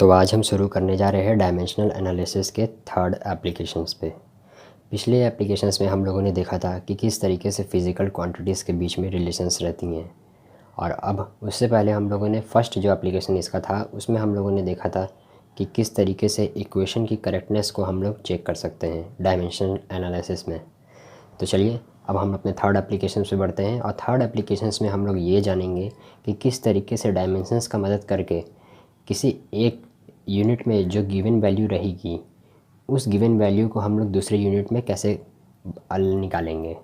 तो आज हम शुरू करने जा रहे हैं डायमेंशनल एनालिसिस के थर्ड एप्लीकेशंस पे। पिछले एप्लीकेशंस में हम लोगों ने देखा था कि किस तरीके से फ़िज़िकल क्वांटिटीज़ के बीच में रिलेशंस रहती हैं, और अब उससे पहले हम लोगों ने फर्स्ट जो एप्लीकेशन इसका था उसमें हम लोगों ने देखा था कि किस तरीके से इक्वेशन की करेक्टनेस को हम लोग चेक कर सकते हैं डायमेंशनल एनालिसिस में। तो चलिए अब हम अपने थर्ड एप्लीकेशन पे बढ़ते हैं, और थर्ड एप्लीकेशंस में हम लोग ये जानेंगे कि किस तरीके से डायमेंशंस का मदद करके किसी एक यूनिट में जो गिवन वैल्यू रहेगी उस गिवन वैल्यू को हम लोग दूसरे यूनिट में कैसे निकालेंगे,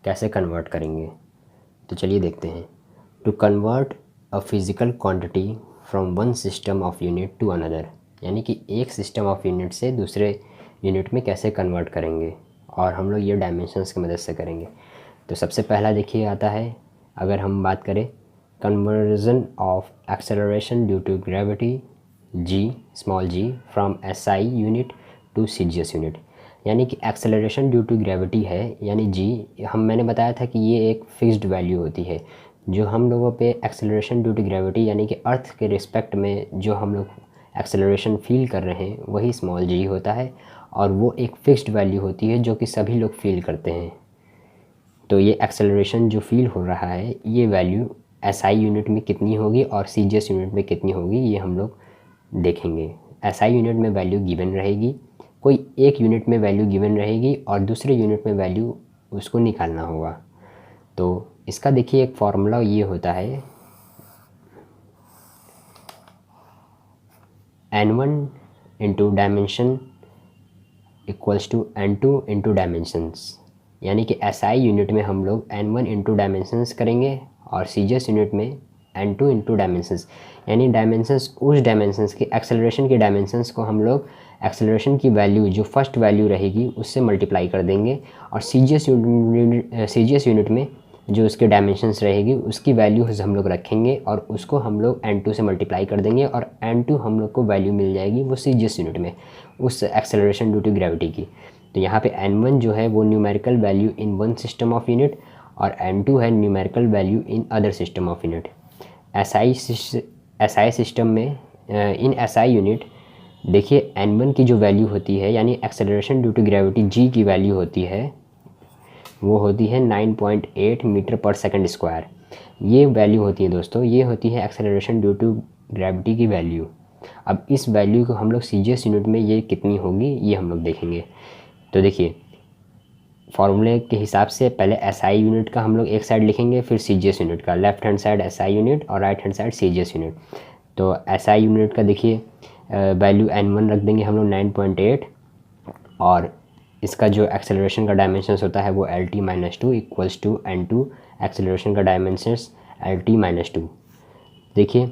कैसे कन्वर्ट करेंगे। तो चलिए देखते हैं। To convert a physical quantity from one system of unit to another, यानी कि एक सिस्टम ऑफ यूनिट से दूसरे यूनिट में कैसे कन्वर्ट करेंगे, और हम लोग ये डायमेंशंस की मदद से करेंगे। तो सबसे पहला देखिए आता है, अगर हम बात करें conversion of acceleration due to gravity g small g from SI unit to CGS unit, यानी कि एक्सेलरेशन ड्यू टू ग्रेविटी है, यानी जी मैंने बताया था कि ये एक फिक्स्ड वैल्यू होती है। जो हम लोगों पे एक्सेलरेशन ड्यू टू ग्रेविटी यानी कि अर्थ के रिस्पेक्ट में जो हम लोग एक्सेलरेशन फील कर रहे हैं वही स्मॉल जी होता है, और वो एक फिक्स्ड वैल्यू होती है जो कि सभी लोग फील करते हैं। तो ये एक्सेलरेशन जो फील हो रहा है ये वैल्यू एसआई यूनिट में कितनी होगी और सीजीएस यूनिट में कितनी होगी, ये हम लोग देखेंगे। एसआई यूनिट में वैल्यू गिवन रहेगी, कोई एक यूनिट में वैल्यू गिवन रहेगी और दूसरे यूनिट में वैल्यू उसको निकालना होगा। तो इसका देखिए एक फार्मूला ये होता है n1 into dimension equals to n2 into dimensions, यानी कि एसआई यूनिट में हम लोग n1 इंटू डायमेंशंस करेंगे और सीजीएस यूनिट में n2 इंटू डायमेंशंस, यानी डायमेंशंस उस डायमेंशंस के एक्सेलरेशन के डायमेंशंस को हम लोग एक्सेलरेशन की वैल्यू जो फर्स्ट वैल्यू रहेगी उससे मल्टीप्लाई कर देंगे, और सीजीएस यूनिट में जो उसके डायमेंशंस रहेगी उसकी वैल्यू हम लोग रखेंगे और उसको हम लोग n2 से मल्टीप्लाई कर देंगे, और n2 हम लोग को वैल्यू मिल जाएगी वो सीजीएस यूनिट में उस एक्सेलरेशन ड्यू टू ग्रेविटी की। तो यहाँ पे n1 जो है वो numerical value in one system of unit और n2 है numerical value in other system of unit. SI system में इन एसआई यूनिट देखिए n1 की जो वैल्यू होती है यानी acceleration due to gravity g की वैल्यू होती है वो होती है 9.8 मीटर पर सेकंड स्क्वायर। ये वैल्यू होती है दोस्तों, ये होती है एक्सेलरेशन ड्यू टू ग्रेविटी की वैल्यू। अब इस वैल्यू को हम लोग सीजीएस यूनिट में ये कितनी होगी ये हम लोग देखेंगे। तो देखिए फार्मूले के हिसाब से पहले एसआई यूनिट का हम लोग एक साइड लिखेंगे, फिर सीजीएस यूनिट का, left hand side SI unit और right hand side CGS unit. तो एसआई यूनिट का देखिए वैल्यू n1 रख देंगे हम लोग 9.8, और इसका जो एक्सेलरेशन का डायमेंशंस होता है वो LT-2 equals to n2 acceleration का डायमेंशंस LT-2। देखिए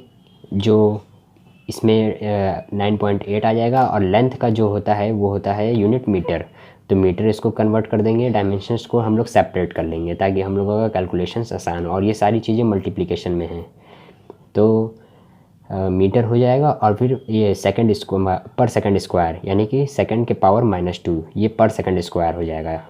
जो इसमें 9.8 आ जाएगा, और लेंथ का जो होता है वो होता है यूनिट मीटर। तो मीटर इसको कन्वर्ट कर देंगे, डायमेंशंस को हम लोग सेपरेट कर लेंगे ताकि हम लोगों का कैलकुलेशंस आसान हो, और ये सारी चीज़ें मल्टीप्लिकेशन में हैं। तो मीटर हो जाएगा, और फिर ये सेकंड पर सेकंड स्क्वायर यानी कि सेकंड के पावर -2 ये पर सेकंड स्क्वायर हो जाएगा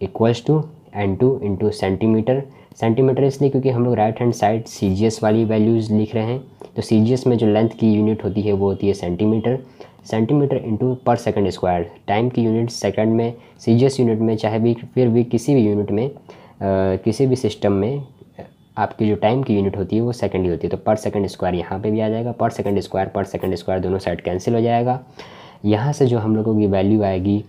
equals to n2 into centimetre. Centimetre इसलिए क्योंकि हम लोग राइट हैंड साइड सीजीएस वाली वैल्यूज़ लिख रहे हैं, तो सीजीएस में जो लेंथ की यूनिट होती है वो होती है सेंटीमीटर। सेंटीमीटर इंटू पर सेकंड स्क्वायर, टाइम की यूनिट सेकंड में सीजीएस यूनिट में, चाहे भी फिर भी किसी भी यूनिट में किसी भी सिस्टम में आपकी जो टाइम की यूनिट होती है वो सेकंड ही होती है। तो पर सेकंड स्क्वायर यहाँ पे भी आ जाएगा, पर सेकंड स्क्वायर दोनों साइड कैंसिल हो जाएगा। यहाँ से जो हम लोगों की वैल्यू आएगी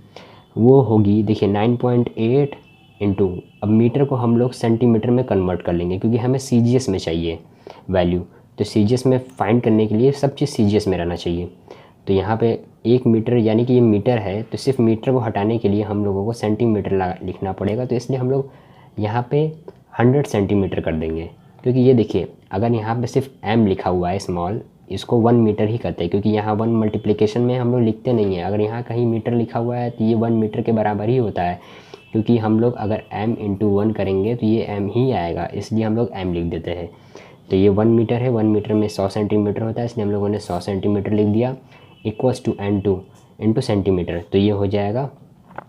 वो होगी देखिए 9.8 इंटू, अब मीटर को हम लोग सेंटीमीटर में कन्वर्ट कर लेंगे क्योंकि हमें सीजीएस में चाहिए वैल्यू। तो सीजीएस में फाइंड करने के लिए सब चीज़ सीजीएस में रहना चाहिए। तो यहाँ पे 1 मीटर यानी कि ये मीटर है, तो सिर्फ मीटर को हटाने के लिए हम लोगों को सेंटीमीटर लिखना पड़ेगा। तो इसलिए हम लोग यहाँ पे 100 सेंटीमीटर कर देंगे, क्योंकि ये देखिए अगर यहाँ पे सिर्फ m लिखा हुआ है स्मॉल, इसको 1 मीटर ही करते हैं क्योंकि यहाँ 1 मल्टीप्लिकेशन में हम लोग लिखते नहीं है। अगर यहाँ कहीं मीटर लिखा हुआ है तो ये 1 मीटर के बराबर ही होता है, क्योंकि हम लोग अगर m इंटू 1 करेंगे तो ये m ही आएगा, इसलिए हम लोग m लिख देते हैं। तो ये 1 मीटर है, 1 मीटर में 100 सेंटीमीटर होता है, इसलिए हम लोगों ने 100 सेंटीमीटर लिख दिया equals to n2 into centimetre. तो ये हो जाएगा,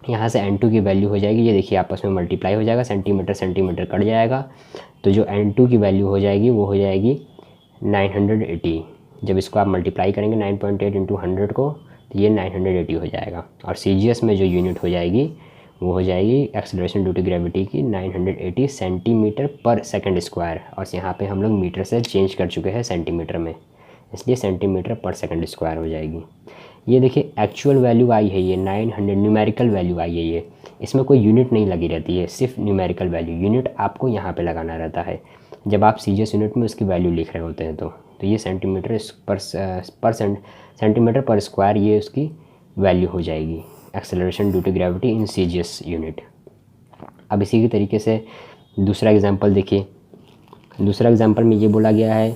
यहाँ से n2 की वैल्यू हो जाएगी, ये देखिए आपस में मल्टीप्लाई हो जाएगा, सेंटीमीटर कट जाएगा। तो जो n2 की वैल्यू हो जाएगी वो हो जाएगी 980, जब इसको आप मल्टीप्लाई करेंगे 9.8 इंटू 100 को, तो ये 980 हो जाएगा। और CGS में जो यूनिट हो जाएगी वो हो जाएगी एक्सेलरेशन ड्यू टू ग्रेविटी की 980 सेंटीमीटर पर सेकंड स्क्वायर। और यहाँ पे हम लोग मीटर से चेंज कर चुके हैं सेंटीमीटर में, इसलिए सेंटीमीटर पर सेकंड स्क्वायर हो जाएगी। ये देखिए एक्चुअल वैल्यू आई है, ये 900 न्यूमेरिकल वैल्यू आई है। ये इसमें कोई यूनिट नहीं लगी रहती है, सिर्फ न्यूमेरिकल वैल्यू। यूनिट आपको यहाँ पे लगाना रहता है जब आप CGS यूनिट में उसकी वैल्यू लिख रहे होते हैं। तो ये सेंटीमीटर पर स्क्वायर ये उसकी वैल्यू हो जाएगी, acceleration due to gravity in CGS unit. अब इसी के तरीके से दूसरा एग्जांपल देखिए। दूसरा एग्जांपल में ये बोला गया है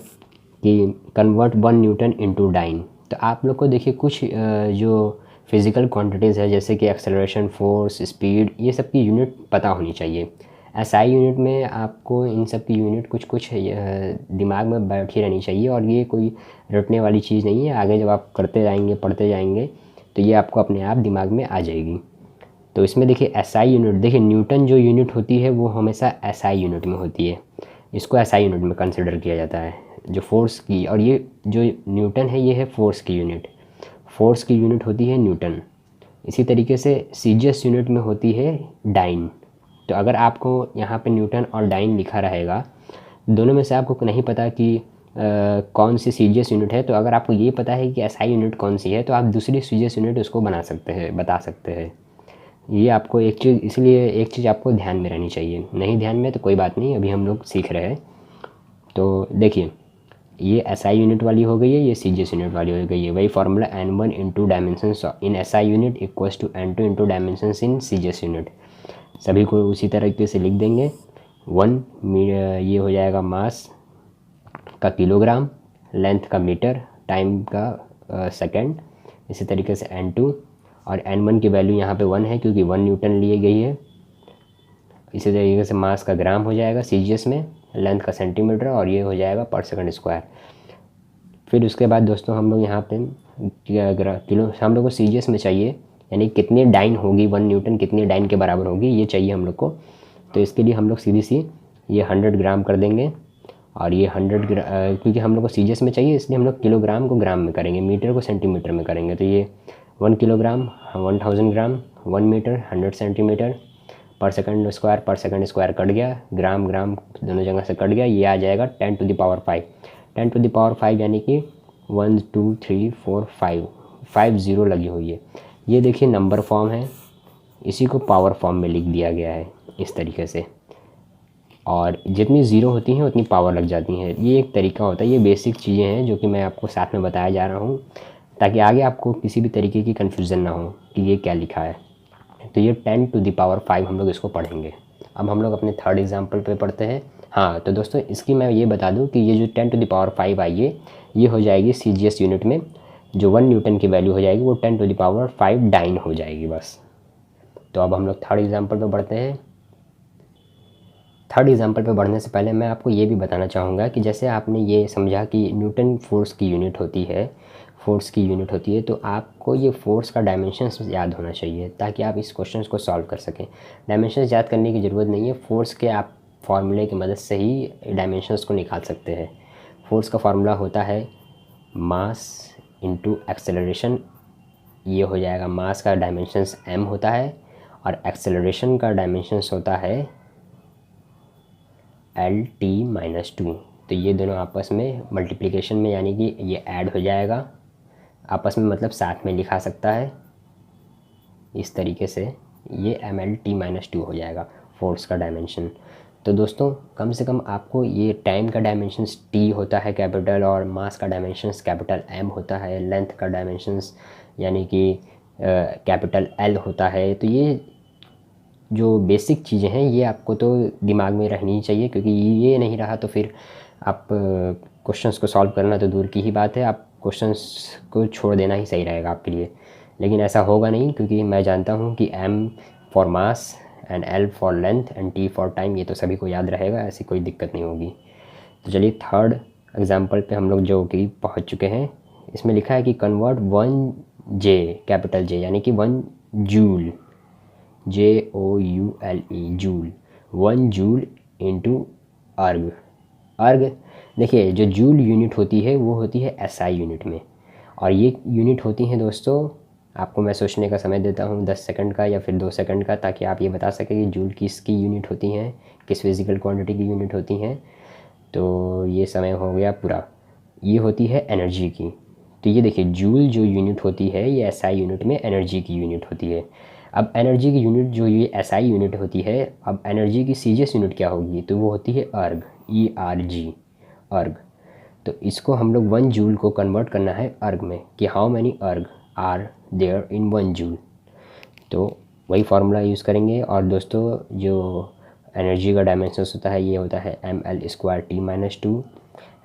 कि कन्वर्ट 1 न्यूटन इनटू डाइन। तो आप लोग को देखिए कुछ जो फिज़िकल क्वांटिटीज़ है जैसे कि एक्सेलरेशन, फोर्स, स्पीड, ये सब की यूनिट पता होनी चाहिए। SI यूनिट में आपको इन सब की यूनिट कुछ दिमाग में बैठी रहनी चाहिए, और ये कोई रटने वाली चीज़ नहीं है। आगे जब आप करते जाएंगे, पढ़ते जाएंगे, तो ये आपको अपने आप दिमाग में आ जाएगी। तो इसमें देखिए SI यूनिट, देखिए न्यूटन जो यूनिट होती है वो हमेशा SI यूनिट में होती है, इसको SI यूनिट में कंसिडर किया जाता है जो फोर्स की। और ये जो न्यूटन है ये है फोर्स की यूनिट, फोर्स की यूनिट होती है न्यूटन। इसी तरीके से CGS यूनिट में होती है डाइन। तो अगर आपको यहाँ पे न्यूटन और डाइन लिखा रहेगा, दोनों में से आपको नहीं पता कि कौन सी CGS यूनिट है, तो अगर आपको ये पता है कि SI यूनिट कौन सी है, तो आप दूसरी CGS यूनिट उसको बता सकते हैं। ये आपको एक चीज़, इसलिए एक चीज़ आपको ध्यान में रहनी चाहिए। नहीं ध्यान में तो कोई बात नहीं, अभी हम लोग सीख रहे हैं। तो देखिए ये SI यूनिट वाली हो गई है, ये CGS यूनिट वाली हो गई है। वही formula N1 into dimensions in SI unit equals to N2 into dimensions in CGS unit. सभी को उसी तरीके से लिख देंगे। 1 ये हो जाएगा मास का किलोग्राम, लेंथ का मीटर, टाइम का सेकंड। इसी तरीके से N2 और N1 की वैल्यू यहाँ पे 1 है क्योंकि 1 न्यूटन लिए गई है। इसी तरीके से मास का ग्राम हो जाएगा CGS में, लेंथ का सेंटीमीटर, और ये हो जाएगा पर सेकंड स्क्वायर। फिर उसके बाद दोस्तों हम लोग यहाँ पे किलो हम लोग को CGS में चाहिए, यानी कितनी डाइन होगी, 1 न्यूटन कितनी डाइन के बराबर होगी, ये चाहिए हम लोग को। तो इसके लिए हम लोग सीधी सी ये 100 ग्राम कर देंगे, और ये 100 ग्राम क्योंकि हम लोग को CGS में चाहिए इसलिए हम लोग किलोग्राम को ग्राम में करेंगे, मीटर को सेंटीमीटर में करेंगे। तो ये 1 किलोग्राम 1000 ग्राम, 1 मीटर 100 सेंटीमीटर, पर सेकंड स्क्वायर कट गया, ग्राम ग्राम दोनों जगह से कट गया, ये आ जाएगा 10 to the power 5। 10 to the power 5 यानी कि 1 2 3 4 5 0 लगी हुई है। ये देखिए नंबर फॉर्म है, इसी को पावर फॉर्म में लिख दिया गया है इस तरीके से, और जितनी ज़ीरो होती हैं उतनी पावर लग जाती हैं। ये एक तरीका होता है, ये बेसिक चीज़ें हैं जो कि मैं आपको साथ में बताया जा रहा हूँ ताकि आगे आपको किसी भी तरीके की कन्फ्यूज़न ना हो कि ये क्या लिखा है। तो ये 10 टू द पावर 5 हम लोग इसको पढ़ेंगे। अब हम लोग अपने थर्ड एग्जाम्पल पे पढ़ते हैं। हाँ तो दोस्तों इसकी मैं ये बता दूँ कि ये जो 10 टू द पावर 5 आई है ये हो जाएगी CGS यूनिट में, जो 1 न्यूटन की वैल्यू हो जाएगी वो 10 टू द पावर 5 डाइन हो जाएगी बस। तो अब हम लोग थर्ड एग्जाम्पल पे बढ़ते हैं। थर्ड एग्जाम्पल पे बढ़ने से पहले मैं आपको ये भी बताना चाहूँगा कि जैसे आपने ये समझा कि न्यूटन फोर्स की यूनिट होती है, तो आपको ये फोर्स का डायमेंशंस याद होना चाहिए ताकि आप इस क्वेश्चन को सॉल्व कर सकें। डायमेंशंस याद करने की ज़रूरत नहीं है, फोर्स के आप फार्मूले की मदद से ही डायमेंशंस को निकाल सकते हैं। फोर्स का फार्मूला होता है मास इंटू एक्सेलरेशन, ये हो जाएगा मास का डायमेंशंस m होता है और एक्सेलरेशन का डायमेंशंस होता है L-T-2। तो ये दोनों आपस में मल्टीप्लिकेशन में यानी कि ये ऐड हो जाएगा, आपस में मतलब साथ में लिखा सकता है इस तरीके से, ये mL-T-2 हो जाएगा फोर्स का डायमेंशन। तो दोस्तों कम से कम आपको ये टाइम का डायमेंशंस T होता है कैपिटल, और मास का डायमेंशंस कैपिटल M होता है, लेंथ का डायमेंशंस यानी कि कैपिटल L होता है। तो ये जो बेसिक चीज़ें हैं ये आपको तो दिमाग में रहनी चाहिए, क्योंकि ये नहीं रहा तो फिर आप क्वेश्चंस को सॉल्व करना तो दूर की ही बात है, आप क्वेश्चंस को छोड़ देना ही सही रहेगा आपके लिए। लेकिन ऐसा होगा नहीं, क्योंकि मैं जानता हूँ कि M for mass and L for length and T for time, ये तो सभी को याद रहेगा, ऐसी कोई दिक्कत नहीं होगी। तो चलिए थर्ड एग्जाम्पल पे हम लोग जो कि पहुँच चुके हैं। इसमें लिखा है कि कन्वर्ट 1 J कैपिटल J यानी कि 1 joule, JOULE joule, 1 joule into अर्ग। अर्ग देखिए जो जूल यूनिट होती है वो होती है एसआई यूनिट में, और ये यूनिट होती हैं दोस्तों, आपको मैं सोचने का समय देता हूँ 10 सेकंड का या फिर 2 सेकंड का, ताकि आप ये बता सकें कि जूल किसकी यूनिट होती हैं, किस फिज़िकल क्वांटिटी की यूनिट होती हैं। तो ये समय हो गया पूरा। ये होती है एनर्जी की। तो ये देखिए जूल जो यूनिट होती है ये एसआई यूनिट में एनर्जी की यूनिट होती है। अब एनर्जी की यूनिट जो ये एसआई यूनिट होती है, अब एनर्जी की सीजीएस यूनिट क्या होगी, तो वो होती है अर्ग, ERG, अर्ग। तो इसको हम लोग 1 जूल को कन्वर्ट करना है अर्ग में, कि हाउ मैनी अर्ग आर देयर इन 1 जूल। तो वही फार्मूला यूज़ करेंगे। और दोस्तों जो एनर्जी का डायमेंशंस होता है ये होता है mL²T-2।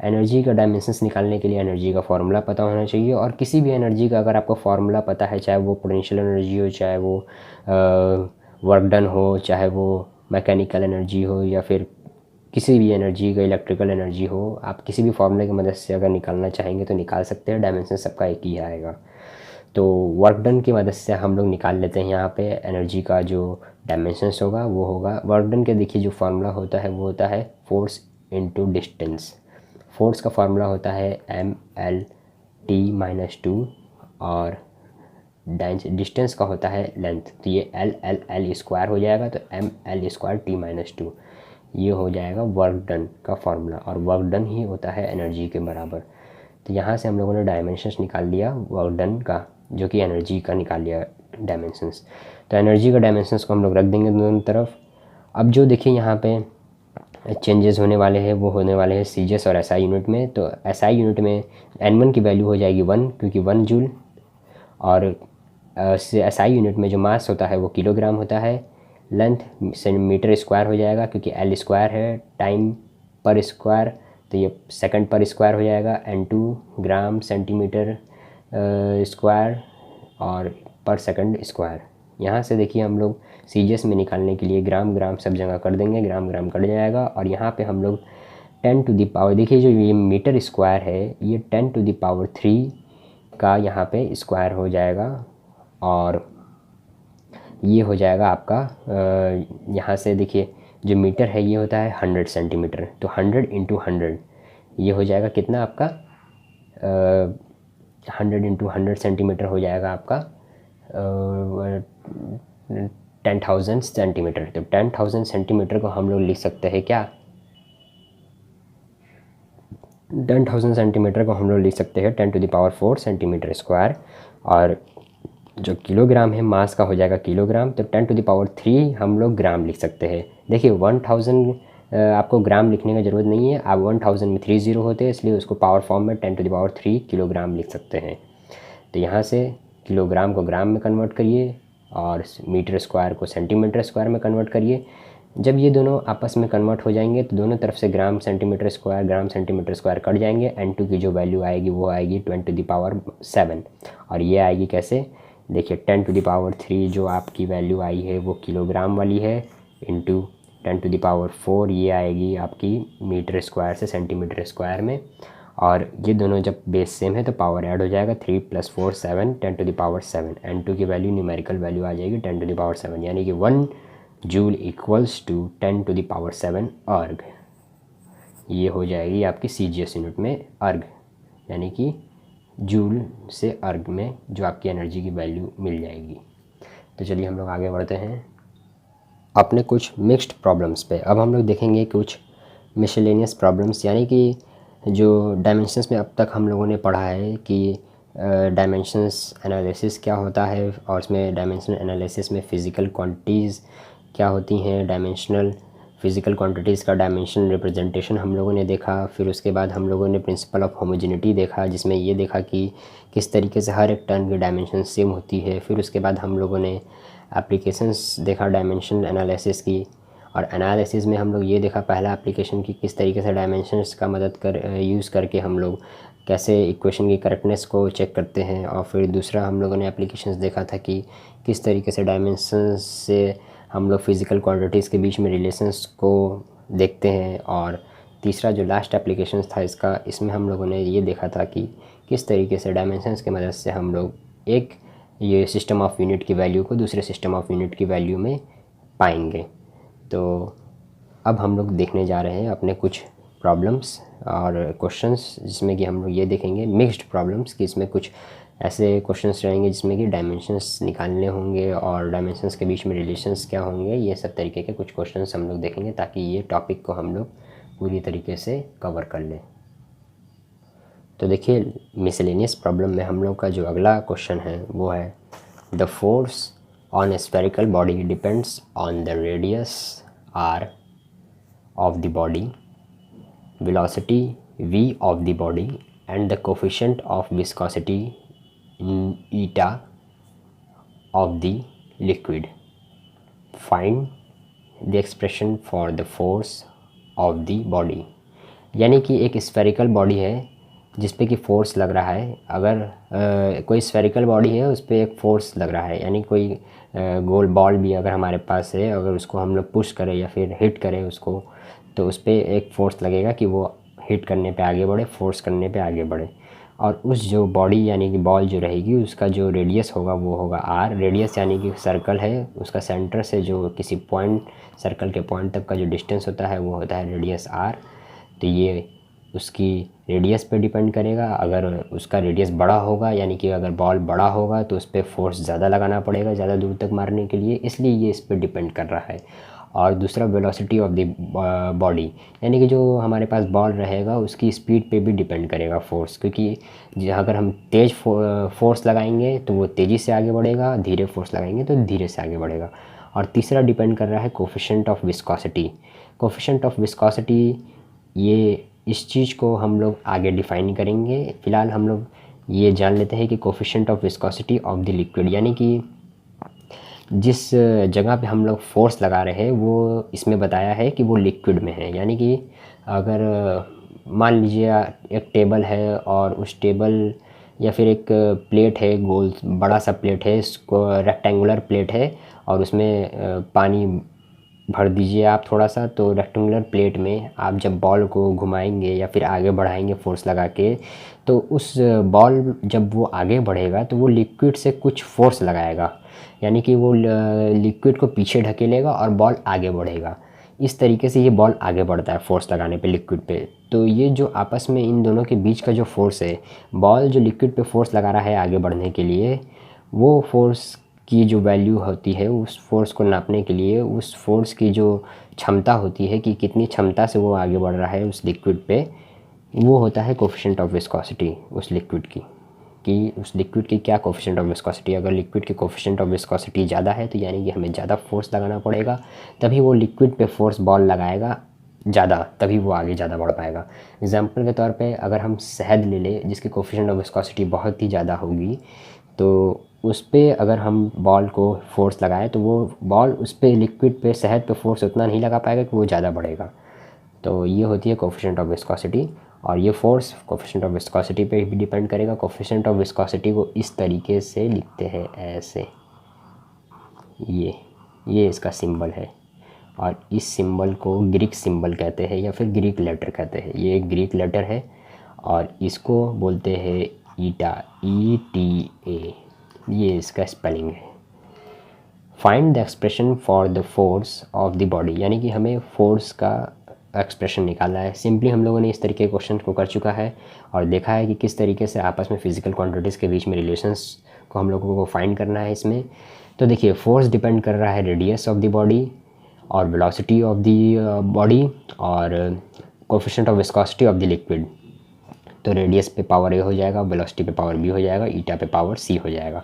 एनर्जी का डायमेंशंस निकालने के लिए एनर्जी का फार्मूला पता होना चाहिए, और किसी भी एनर्जी का अगर आपको फार्मूला पता है, चाहे वो पोटेंशियल एनर्जी हो, चाहे वो वर्क डन हो, चाहे वो मैकेनिकल एनर्जी हो, या फिर किसी भी एनर्जी का इलेक्ट्रिकल एनर्जी हो, आप किसी भी फार्मूले की मदद से अगर निकालना चाहेंगे तो निकाल सकते हैं। डायमेंशन सबका एक ही आएगा। तो वर्क डन की मदद से हम लोग निकाल लेते हैं यहाँ पे एनर्जी का जो डायमेंशंस होगा वो होगा वर्क डन के। देखिए जो फार्मूला होता है वो होता है फोर्स इनटू डिस्टेंस। फोर्स का फार्मूला होता है mL/T-2, और डिस्टेंस का होता है लेंथ। तो ये L हो जाएगा, तो mL²T-2 ये हो जाएगा वर्क डन का फार्मूला, और वर्क डन ही होता है एनर्जी के बराबर। तो यहाँ से हम लोगों ने डायमेंशंस निकाल लिया वर्क डन का, जो कि एनर्जी का निकाल लिया डायमेंशंस। तो एनर्जी का डायमेंशंस को हम लोग रख देंगे दोनों तरफ। अब जो देखिए यहाँ पे चेंजेस होने वाले हैं वो होने वाले हैं सीजीएस और एसआई यूनिट में। तो एसआई यूनिट में N1 की वैल्यू हो जाएगी 1, क्योंकि 1 जूल, और एसआई यूनिट में जो मास होता है वो किलोग्राम होता है। लेंथ मीटर स्क्वायर हो जाएगा, क्योंकि L² है, टाइम पर स्क्वायर, तो ये सेकंड पर स्क्वायर हो जाएगा। N2 ग्राम सेंटीमीटर स्क्वायर और पर सेकंड स्क्वायर। यहाँ से देखिए हम लोग सीजीएस में निकालने के लिए ग्राम ग्राम सब जगह कर देंगे, ग्राम ग्राम कट जाएगा। और यहाँ पे हम लोग 10⁻, देखिए जो ये मीटर स्क्वायर है ये 10⁻³ का यहाँ पे स्क्वायर हो जाएगा, और ये हो जाएगा आपका यहाँ से देखिए जो मीटर है ये होता है 100 सेंटीमीटर। तो 100 × 100 ये हो जाएगा कितना आपका 100 × 100 सेंटीमीटर हो जाएगा आपका 10,000 सेंटीमीटर। तो 10,000 सेंटीमीटर को हम लोग लिख सकते हैं क्या, 10,000 सेंटीमीटर को हम लोग लिख सकते हैं 10⁴ सेंटीमीटर स्क्वायर। और जो किलोग्राम है मास का हो जाएगा किलोग्राम, तो 10⁻³ हम लोग ग्राम लिख सकते हैं। देखिए 1000 आपको ग्राम लिखने की ज़रूरत नहीं है, आप 1000 में 3 0 होते हैं, इसलिए उसको पावर फॉर्म में 10⁻³ किलोग्राम लिख सकते हैं। तो यहाँ से किलोग्राम को ग्राम में कन्वर्ट करिए और मीटर स्क्वायर को सेंटीमीटर स्क्वायर में कन्वर्ट करिए। जब ये दोनों आपस में कन्वर्ट हो जाएंगे तो दोनों तरफ से ग्राम सेंटीमीटर स्क्वायर कट जाएंगे। N2 की जो वैल्यू आएगी वो आएगी 10⁻7, और ये आएगी कैसे, देखिए 10⁻³ जो आपकी वैल्यू आई है वो किलोग्राम वाली है, इंटू 10⁻4 ये आएगी आपकी मीटर स्क्वायर से सेंटीमीटर स्क्वायर में। और ये दोनों जब बेस सेम है तो पावर ऐड हो जाएगा, 3 + 4 7, 10⁻7। N2 की वैल्यू न्यूमेरिकल वैल्यू आ जाएगी 10⁻7, यानी कि 1 जूल इक्वल्स टू 10⁻7 अर्ग। ये हो जाएगी आपकी सीजीएस यूनिट में अर्ग, यानी कि जूल से अर्ग में जो आपकी एनर्जी की वैल्यू मिल जाएगी। तो चलिए हम लोग आगे बढ़ते हैं अपने कुछ मिक्स्ड प्रॉब्लम्स पे। अब हम लोग देखेंगे कुछ मिसलेनियस प्रॉब्लम्स, यानी कि जो डायमेंशंस में अब तक हम लोगों ने पढ़ा है कि डायमेंशंस एनालिसिस क्या होता है, और उसमें डायमेंशन एनालिसिस में फ़िज़िकल क्वांटिटीज़ क्या होती हैं, डायमेंशनल फ़िज़िकल क्वांटिटीज़ का डायमेंशनल रिप्रेजेंटेशन हम लोगों ने देखा। फिर उसके बाद हम लोगों ने प्रिंसिपल ऑफ होमोजेनिटी देखा, जिसमें ये देखा कि किस तरीके से हर एक टर्म की डायमेंशन सेम होती है। फिर उसके बाद हम लोगों ने एप्लीकेशंस देखा डायमेंशनल एनालिसिस की, और एनालिसिस में हम लोग ये देखा पहला एप्लीकेशन की किस तरीके से डायमेंशंस का मदद कर यूज़ करके हम लोग कैसे इक्वेशन की करेक्टनेस को चेक करते हैं। और फिर दूसरा हम लोगों ने एप्लीकेशंस देखा था कि किस तरीके से डायमेंशंस से हम लोग फ़िज़िकल क्वांटिटीज़ के बीच में रिलेशंस को देखते हैं। और तीसरा जो लास्ट एप्लीकेशन था इसका, इसमें हम लोगों ने ये देखा था कि किस तरीके से डायमेंशंस की मदद से हम लोग एक ये सिस्टम ऑफ यूनिट की वैल्यू को दूसरे सिस्टम ऑफ यूनिट की वैल्यू में पाएंगे। तो अब हम लोग देखने जा रहे हैं अपने कुछ प्रॉब्लम्स और क्वेश्चंस जिसमें कि हम लोग ये देखेंगे मिक्स्ड प्रॉब्लम्स कि इसमें कुछ ऐसे क्वेश्चंस रहेंगे जिसमें कि डायमेंशंस निकालने होंगे और डायमेंशंस के बीच में रिलेशंस क्या होंगे, ये सब तरीके के कुछ क्वेश्चंस हम लोग देखेंगे ताकि ये टॉपिक को हम लोग पूरी तरीके से कवर कर लें। तो देखिए मिसलेनियस प्रॉब्लम में हम लोग का जो अगला क्वेश्चन है वो है the force on a spherical body depends on the radius r of the body, velocity v of the body and the coefficient of viscosity eta of the liquid. Find the expression for the force of the body। यानी कि एक spherical body है जिस पे कि force लग रहा है। अगर कोई स्फेरिकल बॉडी है उस पर एक फोर्स लग रहा है, यानी कोई गोल बॉल भी अगर हमारे पास है, अगर उसको हम लोग पुश करें या फिर हिट करें उसको, तो उस पर एक फ़ोर्स लगेगा कि वो हिट करने पे आगे बढ़े, फोर्स करने पे आगे बढ़े। और उस जो बॉडी यानी कि बॉल जो रहेगी उसका जो रेडियस होगा वो होगा आर। रेडियस यानी कि सर्कल है, उसका सेंटर से जो किसी पॉइंट, सर्कल के पॉइंट तक का जो डिस्टेंस होता है वो होता है रेडियस आर। तो ये उसकी रेडियस पे डिपेंड करेगा। अगर उसका रेडियस बड़ा होगा यानी कि अगर बॉल बड़ा होगा तो उस पर फोर्स ज़्यादा लगाना पड़ेगा ज़्यादा दूर तक मारने के लिए, इसलिए ये इस पर डिपेंड कर रहा है। और दूसरा वेलोसिटी ऑफ द बॉडी, यानी कि जो हमारे पास बॉल रहेगा उसकी स्पीड पे भी डिपेंड करेगा फोर्स, क्योंकि अगर हम तेज़ फोर्स लगाएंगे तो वो तेज़ी से आगे बढ़ेगा, धीरे फोर्स लगाएंगे तो धीरे से आगे बढ़ेगा। और तीसरा डिपेंड कर रहा है coefficient of viscosity. Coefficient of viscosity, ये इस चीज़ को हम लोग आगे डिफ़ाइन करेंगे। फ़िलहाल हम लोग ये जान लेते हैं कि coefficient of viscosity of the liquid, यानी कि जिस जगह पे हम लोग फोर्स लगा रहे हैं वो इसमें बताया है कि वो लिक्विड में है। यानी कि अगर मान लीजिए एक टेबल है और उस टेबल या फिर एक प्लेट है, गोल बड़ा सा प्लेट है, इसको रेक्टेंगुलर प्लेट है और उसमें पानी भर दीजिए आप थोड़ा सा, तो रेक्टेंगुलर प्लेट में आप जब बॉल को घुमाएंगे या फिर आगे बढ़ाएंगे फोर्स लगा के, तो उस बॉल जब वो आगे बढ़ेगा तो वो लिक्विड से कुछ फोर्स लगाएगा, यानी कि वो लिक्विड को पीछे ढकेलेगा और बॉल आगे बढ़ेगा। इस तरीके से ये बॉल आगे बढ़ता है फोर्स लगाने पे लिक्विड पे। तो ये जो आपस में इन दोनों के बीच का जो फोर्स है, बॉल जो लिक्विड पे फोर्स लगा रहा है आगे बढ़ने के लिए, वो फोर्स की जो वैल्यू होती है, उस फोर्स को नापने के लिए उस फोर्स की जो क्षमता होती है कि कितनी क्षमता से वो आगे बढ़ रहा है उस लिक्विड पे, वो होता है कोफिशिएंट ऑफ विस्कोसिटी उस लिक्विड की, कि उस लिक्विड की क्या कोफिशिएंट ऑफ विस्कोसिटी। अगर लिक्विड की कोफिशिएंट ऑफ विस्कोसिटी ज़्यादा है तो यानी कि हमें ज़्यादा फोर्स लगाना पड़ेगा, तभी वो लिक्विड पे फोर्स बॉल लगाएगा ज़्यादा, तभी वो आगे ज़्यादा बढ़ पाएगा। एग्जांपल के तौर पे अगर हम शहद ले लें जिसकी कोफिशिएंट ऑफ विस्कोसिटी बहुत ही ज़्यादा होगी, तो उस पर अगर हम बॉल को फोर्स लगाएं तो वो बॉल उस पर लिक्विड पे, शहद पे फोर्स उतना नहीं लगा पाएगा कि वो ज़्यादा बढ़ेगा। तो ये होती है कोफिशिएंट ऑफ विस्कोसिटी। और ये फोर्स कोफिशिएंट ऑफ विस्कोसिटी पे भी डिपेंड करेगा। कोफिशिएंट ऑफ विस्कोसिटी को इस तरीके से लिखते हैं, ऐसे, ये इसका सिंबल है और इस सिंबल को ग्रीक सिंबल कहते हैं या फिर ग्रीक लेटर कहते हैं। ये एक ग्रीक लेटर है और इसको बोलते हैं ईटा, ETA, ये इसका स्पेलिंग है। Find the expression for the force of the body, यानी कि हमें फोर्स का एक्सप्रेशन निकालना है। सिंपली हम लोगों ने इस तरीके के क्वेश्चन को कर चुका है और देखा है कि किस तरीके से आपस में फिजिकल क्वांटिटीज़ के बीच में रिलेशंस को हम लोगों को फाइंड करना है इसमें। तो देखिए फोर्स डिपेंड कर रहा है रेडियस ऑफ द बॉडी और वेलोसिटी ऑफ द बॉडी और coefficient of viscosity of the liquid. तो रेडियस पे पावर A हो जाएगा, वेलोसिटी पे पावर B हो जाएगा, ईटा पे पावर C हो जाएगा।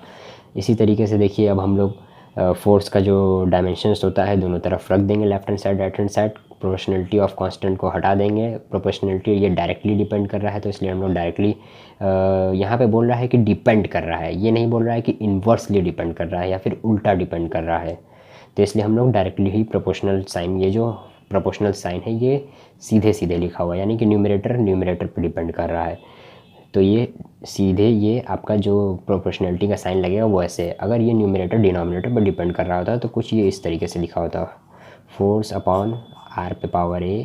इसी तरीके से देखिए अब हम लोग फोर्स का जो डायमेंशंस होता है दोनों तरफ रख देंगे, left hand side right hand side. Proportionality of constant को हटा देंगे। प्रोपोर्शनलिटी ये डायरेक्टली डिपेंड कर रहा है तो इसलिए हम लोग डायरेक्टली यहाँ पे बोल रहा है कि डिपेंड कर रहा है, ये नहीं बोल रहा है कि इन्वर्सली डिपेंड कर रहा है या फिर उल्टा डिपेंड कर रहा है। तो इसलिए हम लोग डायरेक्टली ही प्रोपोर्शनल साइन, ये जो प्रोपोर्शनल साइन है ये सीधे सीधे लिखा हुआ है, यानी कि न्यूमरेटर पे डिपेंड कर रहा है। तो ये सीधे ये आपका जो प्रोपोर्शनलिटी का साइन लगेगा वो ऐसे। अगर ये न्यूमरेटर डिनोमिनेटर पर डिपेंड कर रहा होता तो कुछ ये इस तरीके से लिखा होता, फोर्स अपॉन R पे पावर A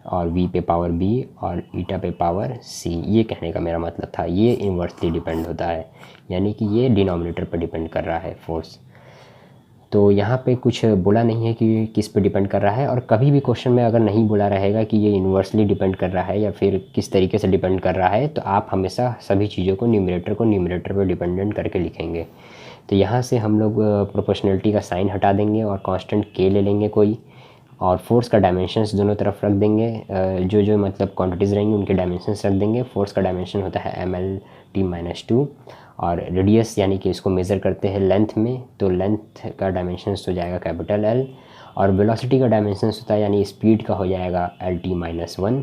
और V पे पावर B और ईटा पे पावर C। ये कहने का मेरा मतलब था, ये इन्वर्सली डिपेंड होता है, यानी कि ये डिनोमिनेटर पर डिपेंड कर रहा है फोर्स। तो यहाँ पे कुछ बोला नहीं है कि किस पे डिपेंड कर रहा है, और कभी भी क्वेश्चन में अगर नहीं बोला रहेगा कि ये यूनिवर्सली डिपेंड कर रहा है या फिर किस तरीके से डिपेंड कर रहा है, तो आप हमेशा सभी चीज़ों को न्यूमरेटर पर डिपेंडेंट करके लिखेंगे। तो यहाँ से हम लोग प्रोपोर्शनलिटी का साइन हटा देंगे और कांस्टेंट के ले लेंगे कोई, और फोर्स का डायमेंशंस दोनों तरफ रख देंगे, जो जो मतलब क्वांटिटीज़ रहेंगी उनके डायमेंशंस रख देंगे। फोर्स का डायमेंशन होता है ml/t-2, और रेडियस यानी कि इसको मेज़र करते हैं लेंथ में, तो लेंथ का डायमेंशंस हो जाएगा कैपिटल L, और वेलोसिटी का डायमेंशंस होता है यानी स्पीड का हो जाएगा Lt-1,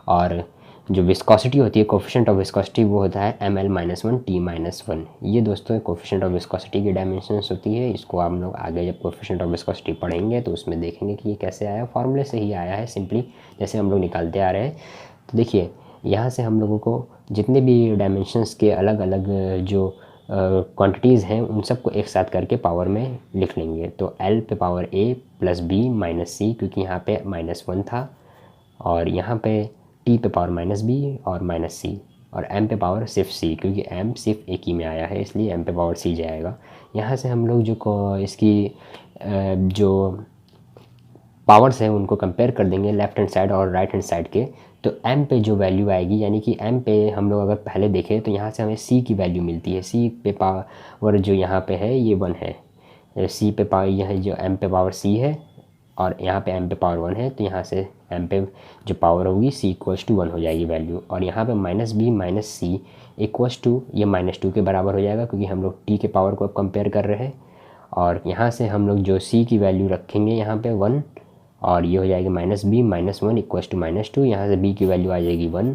और जो विस्कोसिटी होती है, कोफिशिएंट ऑफ विस्कोसिटी, वो होता है ml-1t-1। ये दोस्तों कोफिशिएंट ऑफ विस्कोसिटी की डायमेंशंस होती है। इसको हम लोग आगे जब कोफिशिएंट ऑफ विस्कोसिटी पढ़ेंगे तो उसमें देखेंगे कि ये कैसे आया, फॉर्मूले से ही आया है, सिंपली जैसे हम लोग निकालते आ रहे हैं। तो देखिए यहाँ से हम लोगों को जितने भी डायमेंशंस के अलग अलग जो क्वांटिटीज़ हैं उन सबको एक साथ करके पावर में लिख लेंगे। तो L पे power A plus B minus C, क्योंकि यहाँ पे -1 था, और यहाँ पे T पे पावर -B और -C, और M पे पावर सिर्फ C, क्योंकि M सिर्फ एक ही में आया है इसलिए M पे पावर C जाएगा। यहाँ से हम लोग जो इसकी जो पावर्स हैं उनको कंपेयर कर देंगे लेफ़्ट हैंड साइड और राइट हैंड साइड के। तो M पे जो वैल्यू आएगी, यानी कि M पे हम लोग अगर पहले देखें तो यहाँ से हमें C की वैल्यू मिलती है। C पे पावर जो यहाँ पे है ये 1 है, C पे पावर यह जो M पे पावर C है और यहाँ पे M पे पावर 1 है, तो यहाँ से M पे जो पावर होगी C = 1 हो जाएगी वैल्यू, और यहाँ पे -B माइनस C = ये -2 के बराबर हो जाएगा, क्योंकि हम लोग T के पावर को अब कंपेयर कर रहे हैं। और यहाँ से हम लोग जो C की वैल्यू रखेंगे यहाँ पे 1, और ये हो जाएगी -B माइनस 1 = -2, यहाँ से B की वैल्यू आ जाएगी 1।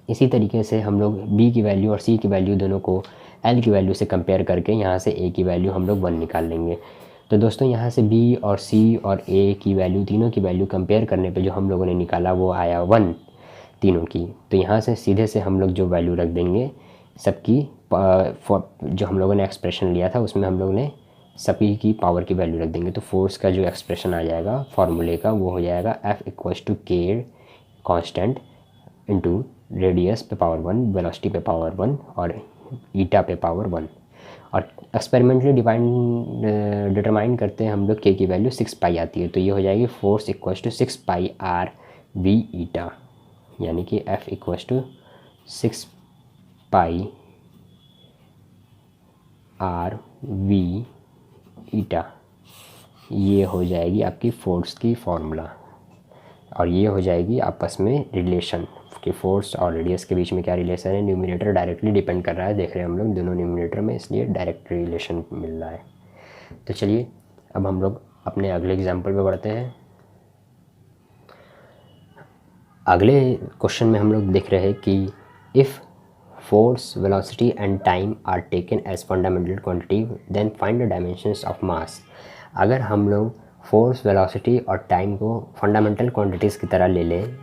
इसी तरीके से हम लोग B की वैल्यू और C की वैल्यू दोनों को L की वैल्यू से कंपेयर करके यहाँ से A की वैल्यू हम लोग 1 निकाल लेंगे। तो दोस्तों यहाँ से B और C और A की वैल्यू, तीनों की वैल्यू कंपेयर करने पे जो हम लोगों ने निकाला वो आया 1 तीनों की। तो यहाँ से सीधे से हम लोग जो वैल्यू रख देंगे सबकी, जो हम लोगों ने एक्सप्रेशन लिया था उसमें हम लोग ने सभी की पावर की वैल्यू रख देंगे। तो फोर्स का जो एक्सप्रेशन आ जाएगा फार्मूले का वो हो जाएगा F = K constant into radius पे पावर 1, वेलोसिटी पे पावर 1 और ईटा पे पावर 1। और एक्सपेरिमेंटली डिटरमाइन करते हैं हम लोग K की वैल्यू 6 पाई आती है, तो ये हो जाएगी फोर्स = 6 पाई R/V ईटा, यानी कि F = 6 पाई R/V ईटा। ये हो जाएगी आपकी फोर्स की फॉर्मूला, और ये हो जाएगी आपस में रिलेशन कि फोर्स और रेडियस के बीच में क्या रिलेशन है। न्यूमरेटर डायरेक्टली डिपेंड कर रहा है, देख रहे हैं हम लोग दोनों न्यूमरेटर में, इसलिए डायरेक्ट रिलेशन मिल रहा है। तो चलिए अब हम लोग अपने अगले एग्जाम्पल पे बढ़ते हैं। अगले क्वेश्चन में हम लोग देख रहे हैं कि if force, velocity and time are taken as fundamental quantity, then find the dimensions of mass। अगर हम लोग फोर्स, वेलोसिटी और टाइम को फंडामेंटल क्वांटिटीज़ की तरह ले लें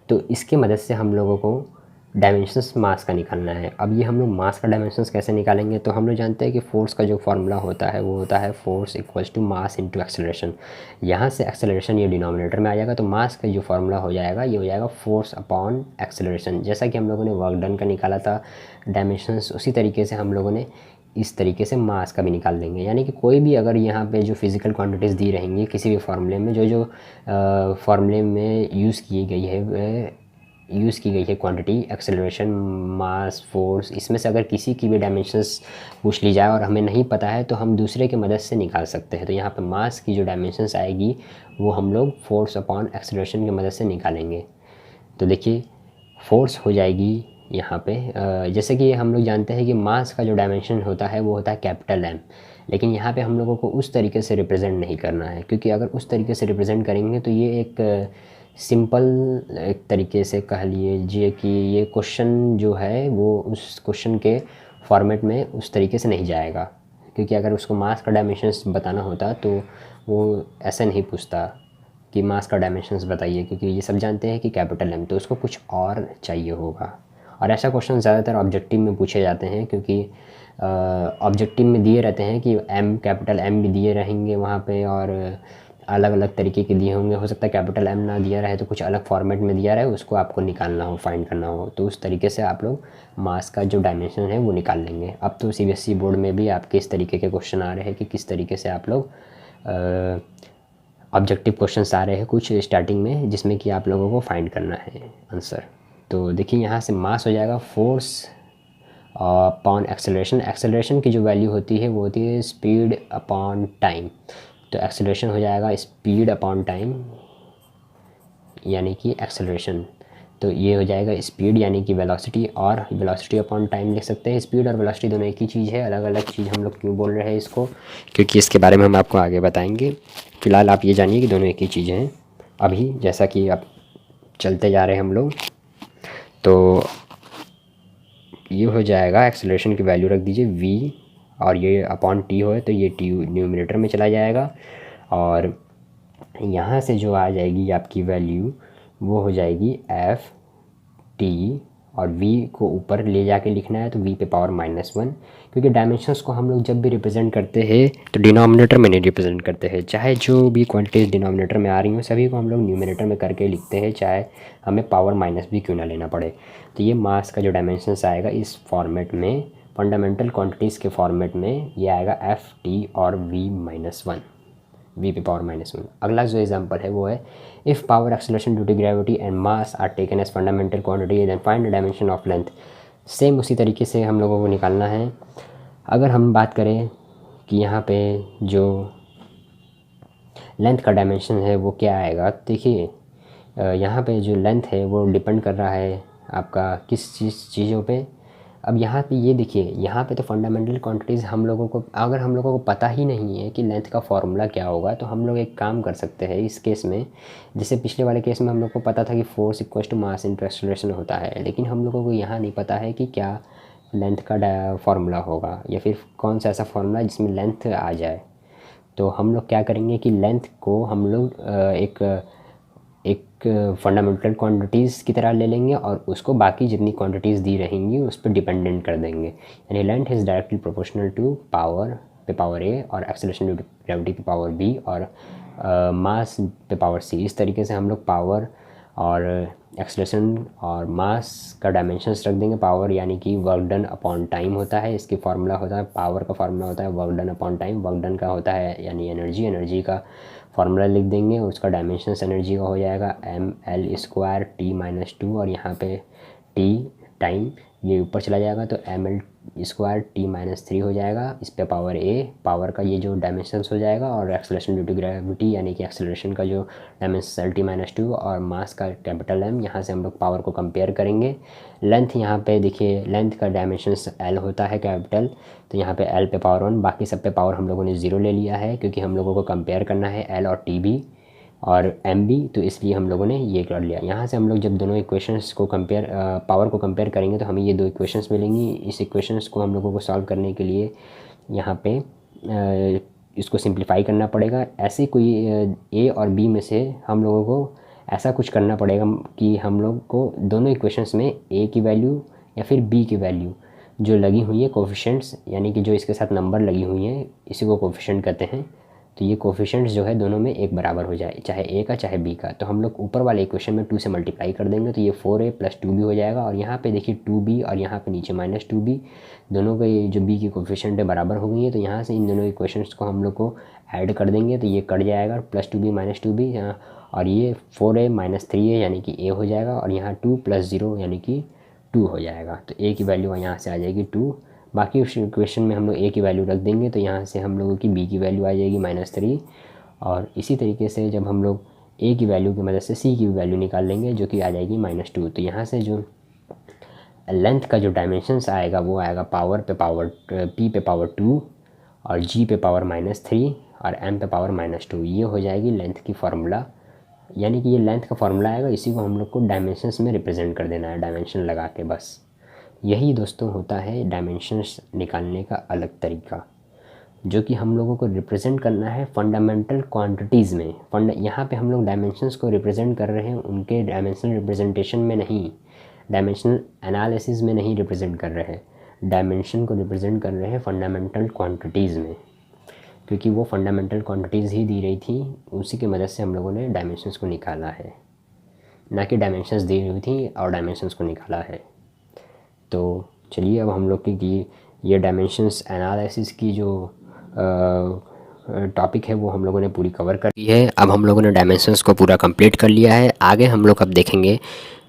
तो इसके मदद से हम लोगों को डायमेंशंस मास का निकालना है। अब ये हम लोग मास का डायमेंशंस कैसे निकालेंगे, तो हम लोग जानते हैं कि फोर्स का जो फार्मूला होता है वो होता है फोर्स = मास इंटू एक्सेलरेशन। यहाँ से एक्सेलरेशन ये डिनोमिनेटर में आ जाएगा, तो मास का जो फार्मूला हो जाएगा ये हो जाएगा फोर्स अपॉन एक्सेलरेशन। जैसा कि हम लोगों ने वर्क डन का निकाला था डायमेंशंस, उसी तरीके से हम लोगों ने इस तरीके से मास का भी निकाल देंगे। यानी कि कोई भी अगर यहाँ पे जो फिज़िकल क्वांटिटीज़ दी रहेंगी किसी भी फार्मूले में, जो फार्मूले में यूज़ की गई है क्वांटिटी, एक्सेलरेशन, मास, फोर्स, इसमें से अगर किसी की भी डायमेंशंस पूछ ली जाए और हमें नहीं पता है तो हम दूसरे की मदद से निकाल सकते हैं। तो यहाँ पे मास की जो डायमेंशंस आएगी वो हम लोग फोर्स अपॉन एक्सेलरेशन की मदद से निकालेंगे। तो देखिए फोर्स हो जाएगी यहाँ पे, जैसे कि हम लोग जानते हैं कि मास का जो डायमेंशन होता है वो होता है कैपिटल M, लेकिन यहाँ पे हम लोगों को उस तरीके से रिप्रेजेंट नहीं करना है, क्योंकि अगर उस तरीके से रिप्रेजेंट करेंगे तो ये एक सिंपल एक तरीके से कह लीजिए कि ये क्वेश्चन जो है वो उस क्वेश्चन के फॉर्मेट में उस तरीके से नहीं जाएगा, क्योंकि अगर उसको मास का डायमेंशंस बताना होता तो वो ऐसा नहीं पूछता कि मास का डायमेंशंस बताइए, क्योंकि ये सब जानते हैं कि कैपिटल M, तो उसको कुछ और चाहिए होगा। और ऐसा क्वेश्चन ज़्यादातर ऑब्जेक्टिव में पूछे जाते हैं, क्योंकि ऑब्जेक्टिव में दिए रहते हैं कि M, कैपिटल M भी दिए रहेंगे वहाँ पे, और अलग अलग तरीके के दिए होंगे, हो सकता है कैपिटल M ना दिया रहे तो कुछ अलग फॉर्मेट में दिया रहे, उसको आपको निकालना हो, फाइंड करना हो, तो उस तरीके से आप लोग मास का जो डायमेंशन है वो निकाल लेंगे। अब तो CBSE बोर्ड में भी आपके इस तरीके के क्वेश्चन आ रहे हैं कि किस तरीके से आप लोग ऑब्जेक्टिव क्वेश्चन आ रहे हैं कुछ स्टार्टिंग में, जिसमें कि आप लोगों को फाइंड करना है आंसर। तो देखिए यहाँ से मास हो जाएगा फोर्स अपॉन एक्सेलरेशन। एक्सेलरेशन की जो वैल्यू होती है वो होती है स्पीड अपॉन टाइम। तो एक्सेलरेशन हो जाएगा स्पीड अपॉन टाइम यानी कि एक्सेलरेशन। तो ये हो जाएगा स्पीड यानी कि वेलोसिटी, और वेलोसिटी अपॉन टाइम लिख सकते हैं। स्पीड और वेलोसिटी दोनों एक ही चीज़ है, अलग अलग चीज़ हम लोग क्यों बोल रहे हैं इसको, क्योंकि इसके बारे में हम आपको आगे बताएंगे। फ़िलहाल आप ये जानिए कि दोनों एक ही चीज़ें हैं। अभी जैसा कि अब चलते जा रहे हैं हम लोग, तो ये हो जाएगा एक्सेलरेशन की वैल्यू रख दीजिए v, और ये अपॉन t हो तो ये t न्यूमरेटर में चला जाएगा, और यहाँ से जो आ जाएगी आपकी वैल्यू वो हो जाएगी f t, और v को ऊपर ले जाके लिखना है तो v पे पावर -1, क्योंकि डायमेंशंस को हम लोग जब भी रिप्रेजेंट करते हैं तो डिनोमिनेटर में नहीं रिप्रेजेंट करते हैं। चाहे जो भी क्वांटिटीज डिनोमिनेटर में आ रही हो सभी को हम लोग न्यूमरेटर में करके लिखते हैं, चाहे हमें पावर माइनस भी क्यों ना लेना पड़े। तो ये मास का जो डायमेंशंस आएगा इस फॉर्मेट में, फंडामेंटल क्वांटिटीज़ के फॉर्मेट में ये आएगा f t और v-1, v पे पावर -1। अगला जो एग्जांपल है वो है if power acceleration due to gravity and mass are taken as fundamental quantity then find the dimension of length. Same उसी तरीके से हम लोगों को निकालना है। अगर हम बात करें कि यहाँ पे जो लेंथ का डायमेंशन है वो क्या आएगा, देखिए यहाँ पे जो लेंथ है वो डिपेंड कर रहा है आपका किस चीज़ों पे। अब यहाँ पे ये देखिए, यहाँ पे तो फंडामेंटल क्वांटिटीज़ हम लोगों को, अगर हम लोगों को पता ही नहीं है कि लेंथ का फॉर्मूला क्या होगा, तो हम लोग एक काम कर सकते हैं इस केस में। जैसे पिछले वाले केस में हम लोग को पता था कि force equals to mass into acceleration होता है, लेकिन हम लोगों को यहाँ नहीं पता है कि क्या लेंथ का फॉर्मूला होगा, या फिर कौन सा ऐसा फॉर्मूला जिसमें लेंथ आ जाए। तो हम लोग क्या करेंगे कि लेंथ को हम लोग एक फंडामेंटल क्वांटिटीज़ की तरह ले लेंगे और उसको बाकी जितनी क्वांटिटीज़ दी रहेंगी उस पर डिपेंडेंट कर देंगे। यानी length is directly proportional to power पे पावर a और एक्सेलरेशन ड्यू टू ग्रेविटी पे पावर b और मास पे पावर c। इस तरीके से हम लोग पावर और एक्सेलरेशन और मास का डायमेंशंस रख देंगे। पावर यानी कि वर्क डन अपॉन टाइम होता है, इसकी फार्मूला होता है, पावर का फार्मूला होता है work done upon time, work done का होता है यानी एनर्जी, एनर्जी का फार्मूला लिख देंगे, उसका डायमेंशंस एनर्जी का हो जाएगा ml² t-2, और यहाँ पे t टाइम ये ऊपर चला जाएगा तो ml² t-3 हो जाएगा। इस पे पावर a, पावर का ये जो डायमेंशंस हो जाएगा, और एक्सेलरेशन ड्यू टू ग्रेविटी यानी कि एक्सेलरेशन का जो डायमेंशन t-2, और मास का कैपिटल M। यहाँ से हम लोग पावर को कंपेयर करेंगे। लेंथ यहाँ पे देखिए, लेंथ का डायमेंशंस L होता है कैपिटल, तो यहाँ पे L पे पावर 1, बाकी सब पे पावर हम लोगों ने 0 ले लिया है क्योंकि हम लोगों को कंपेयर करना है L और TB और MB, तो इसलिए हम लोगों ने ये कर लिया। यहाँ से हम लोग जब दोनों इक्वेशंस को कंपेयर, पावर को कंपेयर करेंगे तो हमें ये दो इक्वेशंस मिलेंगी। इस इक्वेशंस को हम लोगों को सॉल्व करने के लिए यहाँ पे इसको सिंप्लीफाई करना पड़ेगा। ऐसे कोई A और B में से हम लोगों को ऐसा कुछ करना पड़ेगा कि हम लोग को दोनों इक्वेशंस में A की वैल्यू या फिर B की वैल्यू जो लगी हुई है कोफिशिएंट्स, यानी कि जो इसके साथ नंबर लगी हुई हैं इसी को कोफिशिएंट कहते हैं, तो ये कोफिशिएंट्स जो है दोनों में एक बराबर हो जाए, चाहे A का चाहे B का। तो हम लोग ऊपर वाले इक्वेशन में 2 से मल्टीप्लाई कर देंगे तो ये 4A + 2B हो जाएगा, और यहाँ पे देखिए 2B और यहाँ पे नीचे -2B, दोनों का ये जो B की कोफिशिएंट है बराबर हो गई है। तो यहाँ से इन दोनों इक्वेशंस को हम लोग को ऐड कर देंगे तो ये कट जाएगा, +2B -2B यहाँ, और ये 4A - 3A यानी कि A हो जाएगा, और यहाँ 2 + 0 यानी कि 2 हो जाएगा। तो A की वैल्यू यहाँ से आ जाएगी 2। बाकी उस इक्वेशन में हम लोग A की वैल्यू रख देंगे तो यहाँ से हम लोगों की B की वैल्यू आ जाएगी -3, और इसी तरीके से जब हम लोग A की वैल्यू की मदद से C की वैल्यू निकाल लेंगे जो कि आ जाएगी -2। तो यहाँ से जो लेंथ का जो डायमेंशंस आएगा वो आएगा पावर पे पावर P पे पावर 2 और G पे पावर -3 और M पे पावर -2। ये हो जाएगी लेंथ की फार्मूला, यानी कि ये लेंथ का फार्मूला आएगा, इसी को हम लोग को डायमेंशंस में रिप्रेजेंट कर देना है, डायमेंशन लगा के बस। यही दोस्तों होता है डायमेंशंस निकालने का अलग तरीका, जो कि हम लोगों को रिप्रेजेंट करना है फंडामेंटल क्वांटिटीज़ में। यहाँ पे हम लोग डायमेंशंस को रिप्रेजेंट कर रहे हैं उनके डायमेंशनल रिप्रेजेंटेशन में नहीं, डायमेंशनल एनालिसिस में नहीं रिप्रेजेंट कर रहे हैं, डायमेंशन को रिप्रेजेंट कर रहे हैं फंडामेंटल क्वांटिटीज़ में। क्योंकि वो फंडामेंटल क्वांटिटीज़ ही दी रही थी, उसी की मदद से हम लोगों ने डायमेंशंस को निकाला है, ना कि डायमेंशंस दी हुई थी और डायमेंशंस को निकाला है। तो चलिए अब हम लोग की ये डायमेंशंस एनालिसिस की जो टॉपिक है वो हम लोगों ने पूरी कवर कर ली है। अब हम लोगों ने डायमेंशंस को पूरा कंप्लीट कर लिया है। आगे हम लोग अब देखेंगे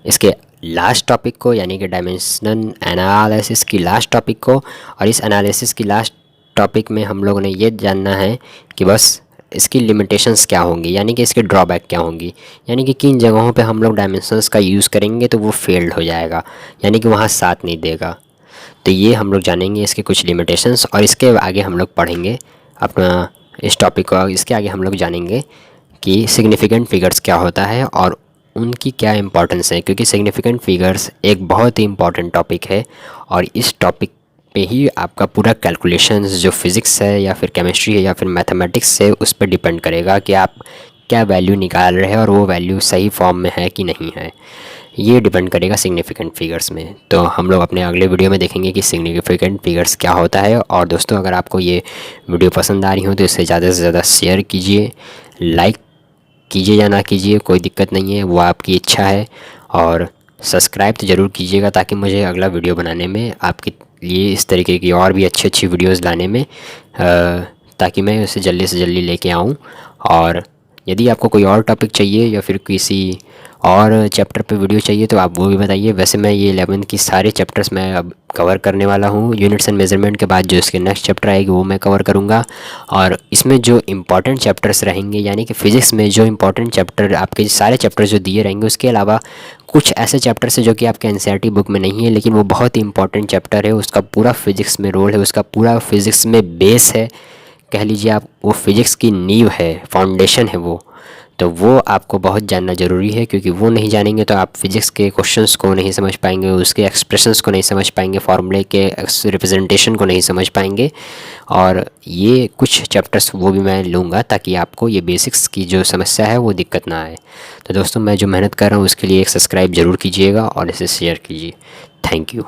इसके लास्ट टॉपिक को, यानी कि डायमेंशन एनालिसिस की लास्ट टॉपिक को। और इस एनालिसिस की लास्ट टॉपिक में हम लोगों ने ये जानना है कि बस इसकी लिमिटेशंस क्या होंगी, यानी कि इसके ड्रॉबैक क्या होंगी, यानी कि किन जगहों पे हम लोग डायमेंशंस का यूज़ करेंगे तो वो फेल्ड हो जाएगा, यानी कि वहाँ साथ नहीं देगा। तो ये हम लोग जानेंगे इसके कुछ लिमिटेशंस, और इसके आगे हम लोग पढ़ेंगे अपना इस टॉपिक को। इसके आगे हम लोग जानेंगे कि सिग्निफिकेंट फिगर्स क्या होता है और उनकी क्या इंपॉर्टेंस है, क्योंकि सिग्निफिकेंट फिगर्स एक बहुत ही इंपॉर्टेंट टॉपिक है और इस टॉपिक पे ही आपका पूरा कैलकुलेशंस जो फिज़िक्स है या फिर केमिस्ट्री है या फिर मैथमेटिक्स है उस पर डिपेंड करेगा कि आप क्या वैल्यू निकाल रहे हैं और वो वैल्यू सही फॉर्म में है कि नहीं है, ये डिपेंड करेगा सिग्निफिकेंट फिगर्स में। तो हम लोग अपने अगले वीडियो में देखेंगे कि सिग्निफिकेंट फिगर्स क्या होता है। और दोस्तों, अगर आपको ये वीडियो पसंद आ रही हो तो इसे ज़्यादा से ज़्यादा शेयर कीजिए, लाइक कीजिए या ना कीजिए, कोई दिक्कत नहीं है, वो आपकी इच्छा है। और सब्सक्राइब तो ज़रूर कीजिएगा ताकि मुझे अगला वीडियो बनाने में, आपके लिए इस तरीके की और भी अच्छी अच्छी वीडियोज़ लाने में ताकि मैं उसे जल्दी से जल्दी लेके आऊँ। और यदि आपको कोई और टॉपिक चाहिए या फिर किसी और चैप्टर पे वीडियो चाहिए तो आप वो भी बताइए। वैसे मैं ये 11th की सारे चैप्टर्स मैं अब कवर करने वाला हूँ। यूनिट्स एंड मेजरमेंट के बाद जो इसके नेक्स्ट चैप्टर आएगी वो मैं कवर करूँगा। और इसमें जो इम्पॉर्टेंट चैप्टर्स रहेंगे, यानी कि फ़िज़िक्स में जो इम्पॉर्टेंट चैप्टर आपके सारे चैप्टर जो दिए रहेंगे, उसके अलावा कुछ ऐसे चैप्टर्स हैं जो कि आपके एनसीईआरटी बुक में नहीं है लेकिन वो बहुत ही इंपॉर्टेंट चैप्टर है, उसका पूरा फिज़िक्स में रोल है, उसका पूरा फिज़िक्स में बेस है, कह लीजिए आप, वो फिज़िक्स की नींव है, फाउंडेशन है वो। तो वो आपको बहुत जानना ज़रूरी है, क्योंकि वो नहीं जानेंगे तो आप फिज़िक्स के क्वेश्चंस को नहीं समझ पाएंगे, उसके एक्सप्रेशंस को नहीं समझ पाएंगे, फार्मूले के रिप्रेजेंटेशन को नहीं समझ पाएंगे। और ये कुछ चैप्टर्स वो भी मैं लूँगा ताकि आपको ये बेसिक्स की जो समस्या है वो दिक्कत ना आए। तो दोस्तों, मैं जो मेहनत कर रहा हूँ उसके लिए एक सब्सक्राइब ज़रूर कीजिएगा और इसे शेयर कीजिए। Thank you.